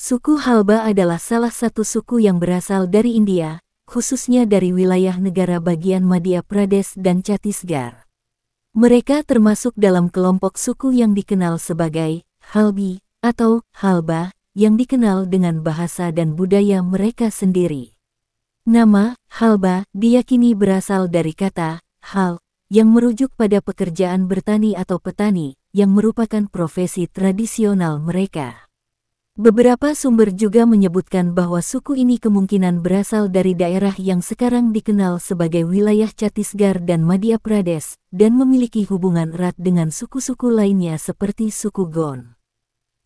Suku Halba adalah salah satu suku yang berasal dari India, khususnya dari wilayah negara bagian Madhya Pradesh dan Chhattisgarh. Mereka termasuk dalam kelompok suku yang dikenal sebagai Halbi atau Halba, yang dikenal dengan bahasa dan budaya mereka sendiri. Nama Halba diyakini berasal dari kata hal, yang merujuk pada pekerjaan bertani atau petani, yang merupakan profesi tradisional mereka. Beberapa sumber juga menyebutkan bahwa suku ini kemungkinan berasal dari daerah yang sekarang dikenal sebagai wilayah Chhattisgarh dan Madhya Pradesh, dan memiliki hubungan erat dengan suku-suku lainnya seperti suku Gond.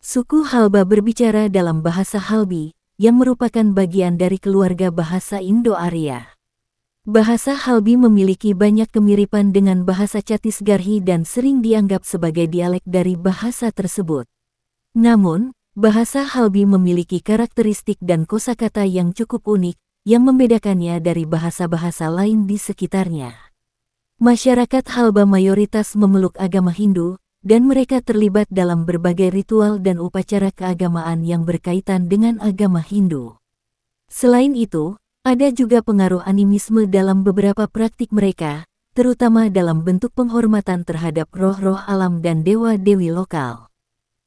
Suku Halba berbicara dalam bahasa Halbi, yang merupakan bagian dari keluarga bahasa Indo-Arya. Bahasa Halbi memiliki banyak kemiripan dengan bahasa Chhattisgarhi dan sering dianggap sebagai dialek dari bahasa tersebut. Namun, bahasa Halbi memiliki karakteristik dan kosakata yang cukup unik, yang membedakannya dari bahasa-bahasa lain di sekitarnya. Masyarakat Halba mayoritas memeluk agama Hindu, dan mereka terlibat dalam berbagai ritual dan upacara keagamaan yang berkaitan dengan agama Hindu. Selain itu, ada juga pengaruh animisme dalam beberapa praktik mereka, terutama dalam bentuk penghormatan terhadap roh-roh alam dan dewa-dewi lokal.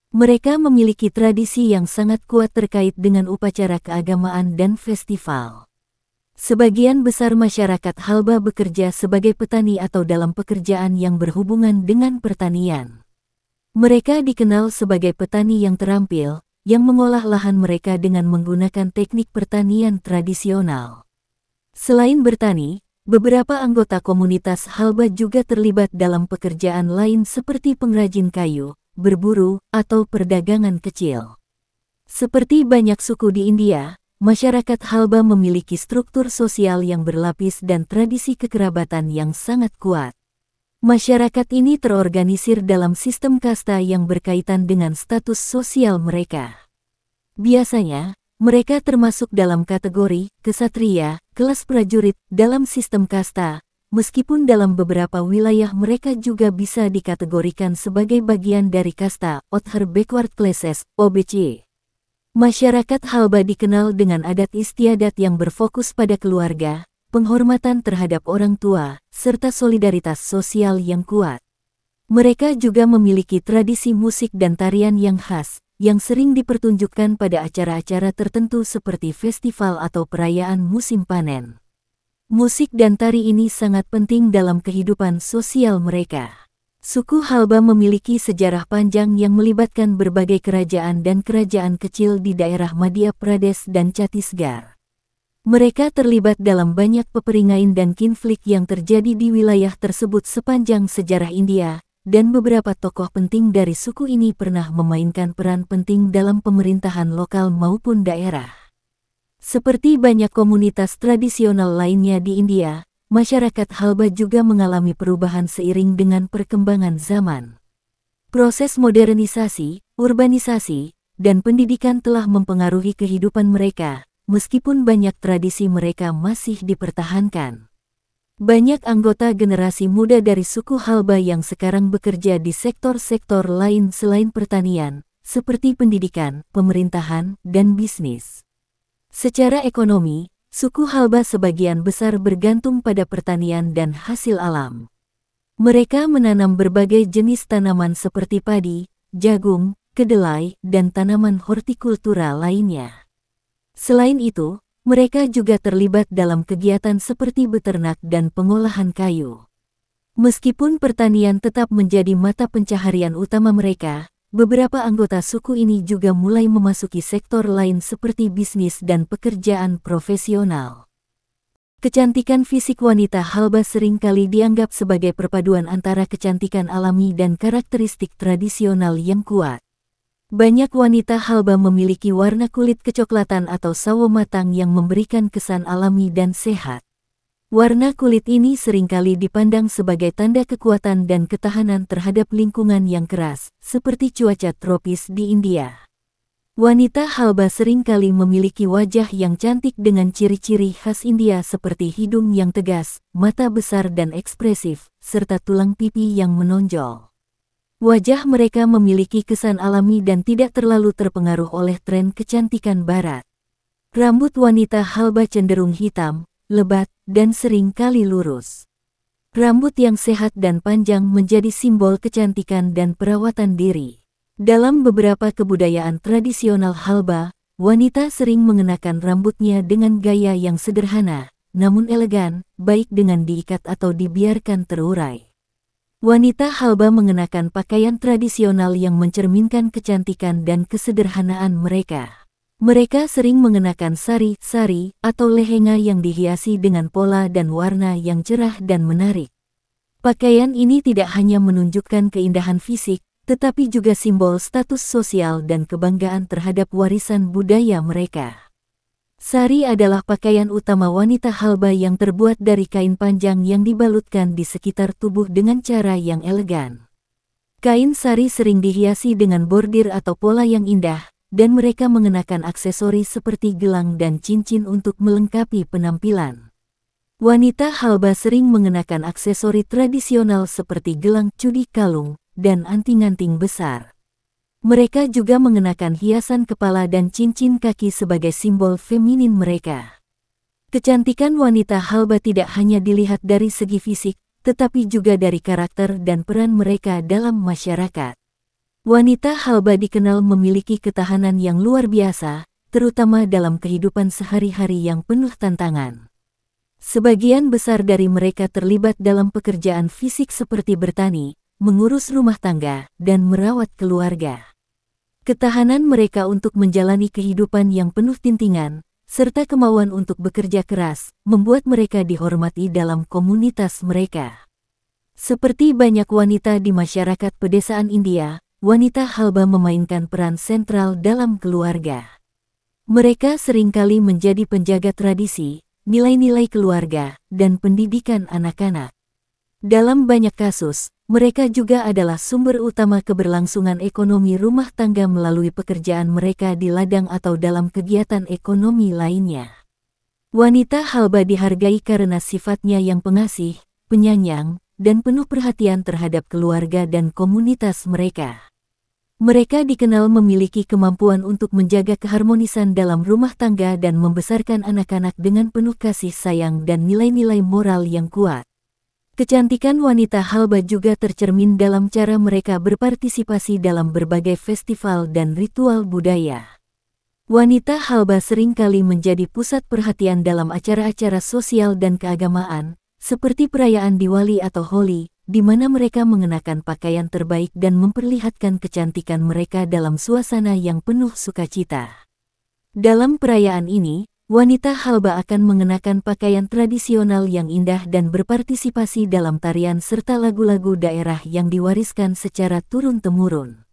Mereka memiliki tradisi yang sangat kuat terkait dengan upacara keagamaan dan festival. Sebagian besar masyarakat Halba bekerja sebagai petani atau dalam pekerjaan yang berhubungan dengan pertanian. Mereka dikenal sebagai petani yang terampil, yang mengolah lahan mereka dengan menggunakan teknik pertanian tradisional. Selain bertani, beberapa anggota komunitas Halba juga terlibat dalam pekerjaan lain seperti pengrajin kayu, berburu, atau perdagangan kecil. Seperti banyak suku di India, masyarakat Halba memiliki struktur sosial yang berlapis dan tradisi kekerabatan yang sangat kuat. Masyarakat ini terorganisir dalam sistem kasta yang berkaitan dengan status sosial mereka. Biasanya, mereka termasuk dalam kategori ksatria, kelas prajurit, dalam sistem kasta. Meskipun dalam beberapa wilayah mereka juga bisa dikategorikan sebagai bagian dari kasta Other Backward Classes, OBC. Masyarakat Halba dikenal dengan adat istiadat yang berfokus pada keluarga, penghormatan terhadap orang tua, serta solidaritas sosial yang kuat. Mereka juga memiliki tradisi musik dan tarian yang khas, yang sering dipertunjukkan pada acara-acara tertentu seperti festival atau perayaan musim panen. Musik dan tari ini sangat penting dalam kehidupan sosial mereka. Suku Halba memiliki sejarah panjang yang melibatkan berbagai kerajaan dan kerajaan kecil di daerah Madhya Pradesh dan Chhattisgarh. Mereka terlibat dalam banyak peperangan dan konflik yang terjadi di wilayah tersebut sepanjang sejarah India, dan beberapa tokoh penting dari suku ini pernah memainkan peran penting dalam pemerintahan lokal maupun daerah. Seperti banyak komunitas tradisional lainnya di India, masyarakat Halba juga mengalami perubahan seiring dengan perkembangan zaman. Proses modernisasi, urbanisasi, dan pendidikan telah mempengaruhi kehidupan mereka, meskipun banyak tradisi mereka masih dipertahankan. Banyak anggota generasi muda dari suku Halba yang sekarang bekerja di sektor-sektor lain selain pertanian, seperti pendidikan, pemerintahan, dan bisnis. Secara ekonomi, suku Halba sebagian besar bergantung pada pertanian dan hasil alam. Mereka menanam berbagai jenis tanaman seperti padi, jagung, kedelai, dan tanaman hortikultura lainnya. Selain itu, mereka juga terlibat dalam kegiatan seperti beternak dan pengolahan kayu. Meskipun pertanian tetap menjadi mata pencaharian utama mereka, beberapa anggota suku ini juga mulai memasuki sektor lain seperti bisnis dan pekerjaan profesional. Kecantikan fisik wanita Halba seringkali dianggap sebagai perpaduan antara kecantikan alami dan karakteristik tradisional yang kuat. Banyak wanita Halba memiliki warna kulit kecoklatan atau sawo matang yang memberikan kesan alami dan sehat. Warna kulit ini seringkali dipandang sebagai tanda kekuatan dan ketahanan terhadap lingkungan yang keras, seperti cuaca tropis di India. Wanita Halba seringkali memiliki wajah yang cantik dengan ciri-ciri khas India seperti hidung yang tegas, mata besar dan ekspresif, serta tulang pipi yang menonjol. Wajah mereka memiliki kesan alami dan tidak terlalu terpengaruh oleh tren kecantikan barat. Rambut wanita Halba cenderung hitam, lebat, dan sering kali lurus. Rambut yang sehat dan panjang menjadi simbol kecantikan dan perawatan diri. Dalam beberapa kebudayaan tradisional Halba, wanita sering mengenakan rambutnya dengan gaya yang sederhana, namun elegan, baik dengan diikat atau dibiarkan terurai. Wanita Halba mengenakan pakaian tradisional yang mencerminkan kecantikan dan kesederhanaan mereka. Mereka sering mengenakan sari atau lehenga yang dihiasi dengan pola dan warna yang cerah dan menarik. Pakaian ini tidak hanya menunjukkan keindahan fisik, tetapi juga simbol status sosial dan kebanggaan terhadap warisan budaya mereka. Sari adalah pakaian utama wanita Halba yang terbuat dari kain panjang yang dibalutkan di sekitar tubuh dengan cara yang elegan. Kain sari sering dihiasi dengan bordir atau pola yang indah, dan mereka mengenakan aksesoris seperti gelang dan cincin untuk melengkapi penampilan. Wanita Halba sering mengenakan aksesori tradisional seperti gelang cudi kalung dan anting-anting besar. Mereka juga mengenakan hiasan kepala dan cincin kaki sebagai simbol feminin mereka. Kecantikan wanita Halba tidak hanya dilihat dari segi fisik, tetapi juga dari karakter dan peran mereka dalam masyarakat. Wanita Halba dikenal memiliki ketahanan yang luar biasa, terutama dalam kehidupan sehari-hari yang penuh tantangan. Sebagian besar dari mereka terlibat dalam pekerjaan fisik seperti bertani, mengurus rumah tangga, dan merawat keluarga. Ketahanan mereka untuk menjalani kehidupan yang penuh tintingan, serta kemauan untuk bekerja keras, membuat mereka dihormati dalam komunitas mereka. Seperti banyak wanita di masyarakat pedesaan India, wanita Halba memainkan peran sentral dalam keluarga. Mereka seringkali menjadi penjaga tradisi, nilai-nilai keluarga, dan pendidikan anak-anak. Dalam banyak kasus, mereka juga adalah sumber utama keberlangsungan ekonomi rumah tangga melalui pekerjaan mereka di ladang atau dalam kegiatan ekonomi lainnya. Wanita Halba dihargai karena sifatnya yang pengasih, penyayang, dan penuh perhatian terhadap keluarga dan komunitas mereka. Mereka dikenal memiliki kemampuan untuk menjaga keharmonisan dalam rumah tangga dan membesarkan anak-anak dengan penuh kasih sayang dan nilai-nilai moral yang kuat. Kecantikan wanita Halba juga tercermin dalam cara mereka berpartisipasi dalam berbagai festival dan ritual budaya. Wanita Halba seringkali menjadi pusat perhatian dalam acara-acara sosial dan keagamaan, seperti perayaan Diwali atau Holi, di mana mereka mengenakan pakaian terbaik dan memperlihatkan kecantikan mereka dalam suasana yang penuh sukacita. Dalam perayaan ini, wanita Halba akan mengenakan pakaian tradisional yang indah dan berpartisipasi dalam tarian serta lagu-lagu daerah yang diwariskan secara turun-temurun.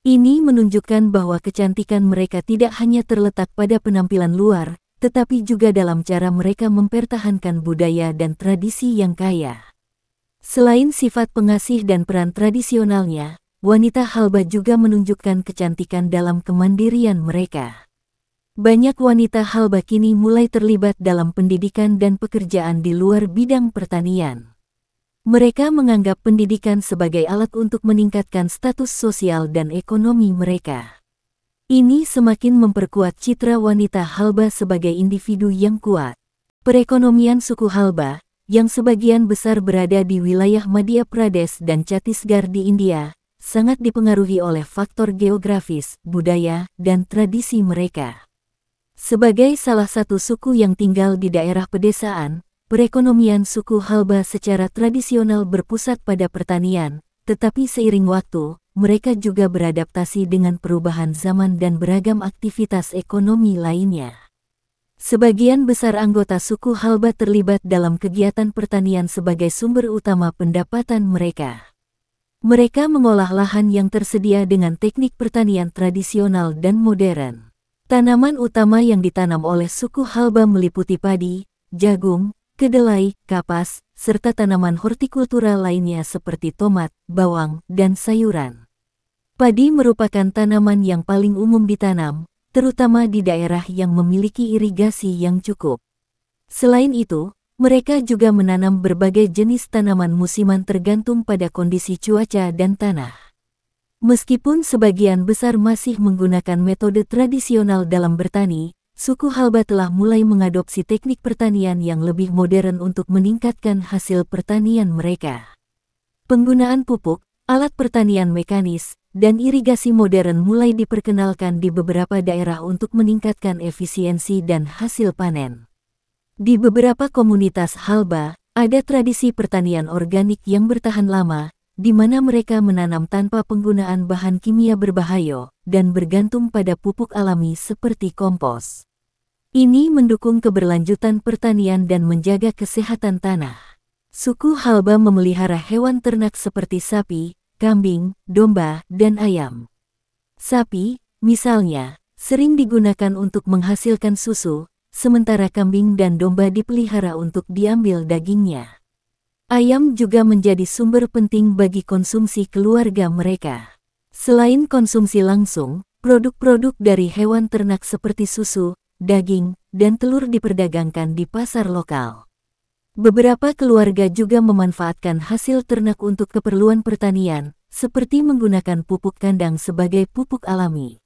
Ini menunjukkan bahwa kecantikan mereka tidak hanya terletak pada penampilan luar, tetapi juga dalam cara mereka mempertahankan budaya dan tradisi yang kaya. Selain sifat pengasih dan peran tradisionalnya, wanita Halba juga menunjukkan kecantikan dalam kemandirian mereka. Banyak wanita Halba kini mulai terlibat dalam pendidikan dan pekerjaan di luar bidang pertanian. Mereka menganggap pendidikan sebagai alat untuk meningkatkan status sosial dan ekonomi mereka. Ini semakin memperkuat citra wanita Halba sebagai individu yang kuat. Perekonomian suku Halba, yang sebagian besar berada di wilayah Madhya Pradesh dan Chhattisgarh di India, sangat dipengaruhi oleh faktor geografis, budaya, dan tradisi mereka. Sebagai salah satu suku yang tinggal di daerah pedesaan, perekonomian suku Halba secara tradisional berpusat pada pertanian, tetapi seiring waktu, mereka juga beradaptasi dengan perubahan zaman dan beragam aktivitas ekonomi lainnya. Sebagian besar anggota suku Halba terlibat dalam kegiatan pertanian sebagai sumber utama pendapatan mereka. Mereka mengolah lahan yang tersedia dengan teknik pertanian tradisional dan modern. Tanaman utama yang ditanam oleh suku Halba meliputi padi, jagung, kedelai, kapas, serta tanaman hortikultura lainnya seperti tomat, bawang, dan sayuran. Padi merupakan tanaman yang paling umum ditanam, terutama di daerah yang memiliki irigasi yang cukup. Selain itu, mereka juga menanam berbagai jenis tanaman musiman tergantung pada kondisi cuaca dan tanah. Meskipun sebagian besar masih menggunakan metode tradisional dalam bertani, suku Halba telah mulai mengadopsi teknik pertanian yang lebih modern untuk meningkatkan hasil pertanian mereka. Penggunaan pupuk, alat pertanian mekanis, dan irigasi modern mulai diperkenalkan di beberapa daerah untuk meningkatkan efisiensi dan hasil panen. Di beberapa komunitas Halba, ada tradisi pertanian organik yang bertahan lama, di mana mereka menanam tanpa penggunaan bahan kimia berbahaya dan bergantung pada pupuk alami seperti kompos. Ini mendukung keberlanjutan pertanian dan menjaga kesehatan tanah. Suku Halba memelihara hewan ternak seperti sapi, kambing, domba, dan ayam. Sapi, misalnya, sering digunakan untuk menghasilkan susu, sementara kambing dan domba dipelihara untuk diambil dagingnya. Ayam juga menjadi sumber penting bagi konsumsi keluarga mereka. Selain konsumsi langsung, produk-produk dari hewan ternak seperti susu, daging, dan telur diperdagangkan di pasar lokal. Beberapa keluarga juga memanfaatkan hasil ternak untuk keperluan pertanian, seperti menggunakan pupuk kandang sebagai pupuk alami.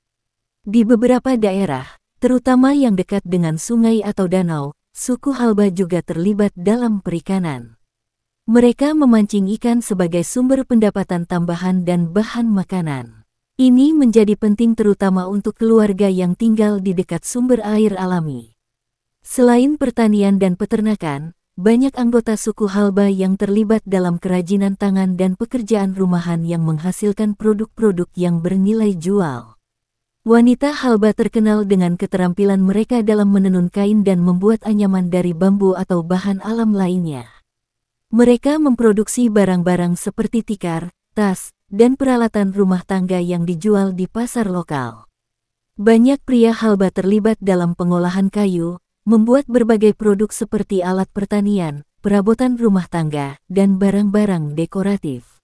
Di beberapa daerah, terutama yang dekat dengan sungai atau danau, suku Halba juga terlibat dalam perikanan. Mereka memancing ikan sebagai sumber pendapatan tambahan dan bahan makanan. Ini menjadi penting terutama untuk keluarga yang tinggal di dekat sumber air alami. Selain pertanian dan peternakan, banyak anggota suku Halba yang terlibat dalam kerajinan tangan dan pekerjaan rumahan yang menghasilkan produk-produk yang bernilai jual. Wanita Halba terkenal dengan keterampilan mereka dalam menenun kain dan membuat anyaman dari bambu atau bahan alam lainnya. Mereka memproduksi barang-barang seperti tikar, tas, dan peralatan rumah tangga yang dijual di pasar lokal. Banyak pria Halba terlibat dalam pengolahan kayu, membuat berbagai produk seperti alat pertanian, perabotan rumah tangga, dan barang-barang dekoratif.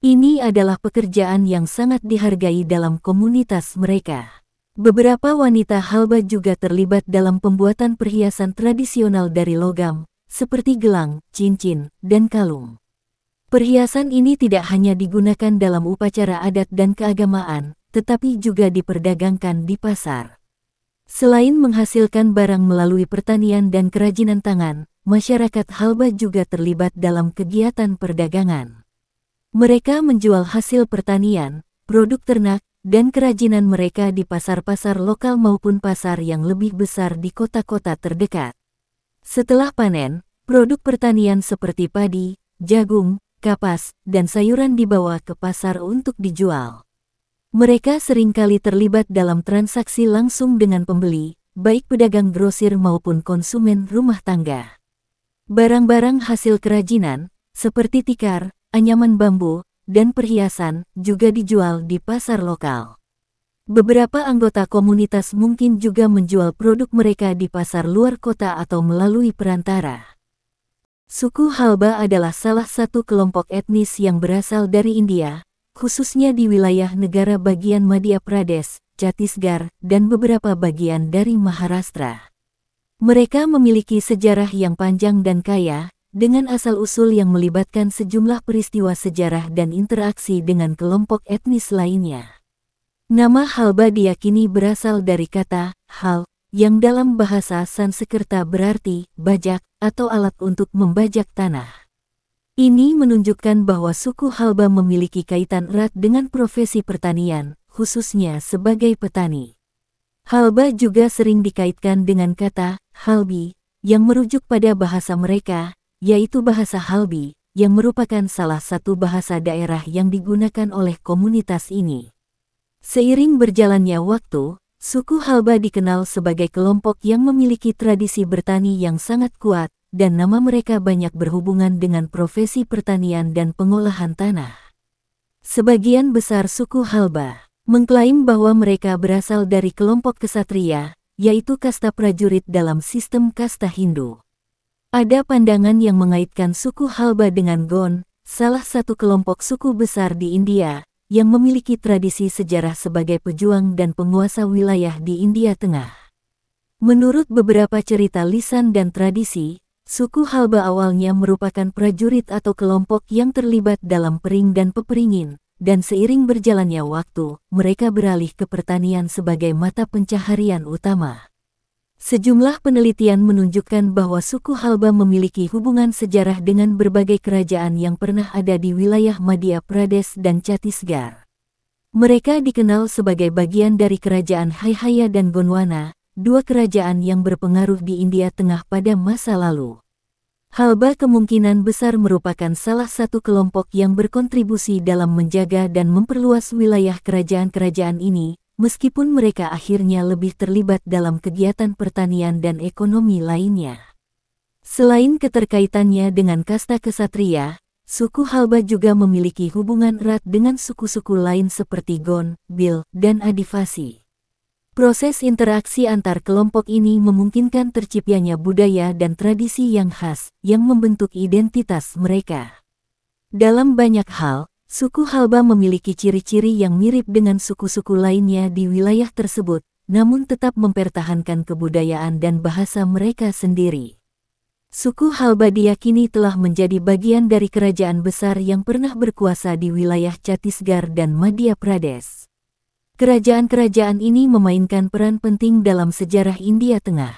Ini adalah pekerjaan yang sangat dihargai dalam komunitas mereka. Beberapa wanita Halba juga terlibat dalam pembuatan perhiasan tradisional dari logam, seperti gelang, cincin, dan kalung. Perhiasan ini tidak hanya digunakan dalam upacara adat dan keagamaan, tetapi juga diperdagangkan di pasar. Selain menghasilkan barang melalui pertanian dan kerajinan tangan, masyarakat Halba juga terlibat dalam kegiatan perdagangan. Mereka menjual hasil pertanian, produk ternak, dan kerajinan mereka di pasar-pasar lokal maupun pasar yang lebih besar di kota-kota terdekat. Setelah panen, produk pertanian seperti padi, jagung, kapas, dan sayuran dibawa ke pasar untuk dijual. Mereka seringkali terlibat dalam transaksi langsung dengan pembeli, baik pedagang grosir maupun konsumen rumah tangga. Barang-barang hasil kerajinan, seperti tikar, anyaman bambu, dan perhiasan, juga dijual di pasar lokal. Beberapa anggota komunitas mungkin juga menjual produk mereka di pasar luar kota atau melalui perantara. Suku Halba adalah salah satu kelompok etnis yang berasal dari India, khususnya di wilayah negara bagian Madhya Pradesh, Chhattisgarh, dan beberapa bagian dari Maharashtra. Mereka memiliki sejarah yang panjang dan kaya, dengan asal-usul yang melibatkan sejumlah peristiwa sejarah dan interaksi dengan kelompok etnis lainnya. Nama Halba diyakini berasal dari kata hal, yang dalam bahasa Sanskerta berarti bajak atau alat untuk membajak tanah. Ini menunjukkan bahwa suku Halba memiliki kaitan erat dengan profesi pertanian, khususnya sebagai petani. Halba juga sering dikaitkan dengan kata halbi, yang merujuk pada bahasa mereka, yaitu bahasa Halbi, yang merupakan salah satu bahasa daerah yang digunakan oleh komunitas ini. Seiring berjalannya waktu, suku Halba dikenal sebagai kelompok yang memiliki tradisi bertani yang sangat kuat, dan nama mereka banyak berhubungan dengan profesi pertanian dan pengolahan tanah. Sebagian besar suku Halba mengklaim bahwa mereka berasal dari kelompok ksatria, yaitu kasta prajurit dalam sistem kasta Hindu. Ada pandangan yang mengaitkan suku Halba dengan Gon, salah satu kelompok suku besar di India, yang memiliki tradisi sejarah sebagai pejuang dan penguasa wilayah di India Tengah. Menurut beberapa cerita lisan dan tradisi, suku Halba awalnya merupakan prajurit atau kelompok yang terlibat dalam pering dan peperingin, dan seiring berjalannya waktu, mereka beralih ke pertanian sebagai mata pencaharian utama. Sejumlah penelitian menunjukkan bahwa suku Halba memiliki hubungan sejarah dengan berbagai kerajaan yang pernah ada di wilayah Madhya Pradesh dan Chhattisgarh. Mereka dikenal sebagai bagian dari kerajaan Haihaya dan Gondwana, dua kerajaan yang berpengaruh di India Tengah pada masa lalu. Halba kemungkinan besar merupakan salah satu kelompok yang berkontribusi dalam menjaga dan memperluas wilayah kerajaan-kerajaan ini, meskipun mereka akhirnya lebih terlibat dalam kegiatan pertanian dan ekonomi lainnya. Selain keterkaitannya dengan kasta kesatria, suku Halba juga memiliki hubungan erat dengan suku-suku lain seperti Gond, Bhil, dan Adivasi. Proses interaksi antar kelompok ini memungkinkan terciptanya budaya dan tradisi yang khas, yang membentuk identitas mereka. Dalam banyak hal, suku Halba memiliki ciri-ciri yang mirip dengan suku-suku lainnya di wilayah tersebut, namun tetap mempertahankan kebudayaan dan bahasa mereka sendiri. Suku Halba diyakini telah menjadi bagian dari kerajaan besar yang pernah berkuasa di wilayah Chhattisgarh dan Madhya Pradesh. Kerajaan-kerajaan ini memainkan peran penting dalam sejarah India Tengah.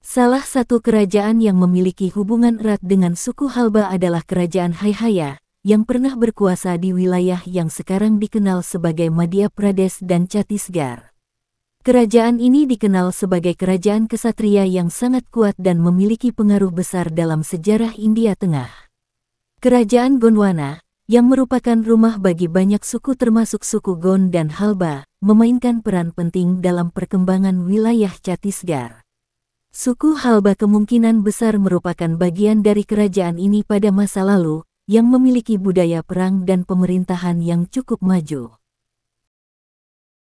Salah satu kerajaan yang memiliki hubungan erat dengan suku Halba adalah Kerajaan Haihaya, yang pernah berkuasa di wilayah yang sekarang dikenal sebagai Madhya Pradesh dan Chhattisgarh. Kerajaan ini dikenal sebagai kerajaan kesatria yang sangat kuat dan memiliki pengaruh besar dalam sejarah India Tengah. Kerajaan Gondwana, yang merupakan rumah bagi banyak suku termasuk suku Gond dan Halba, memainkan peran penting dalam perkembangan wilayah Chhattisgarh. Suku Halba kemungkinan besar merupakan bagian dari kerajaan ini pada masa lalu, yang memiliki budaya perang dan pemerintahan yang cukup maju.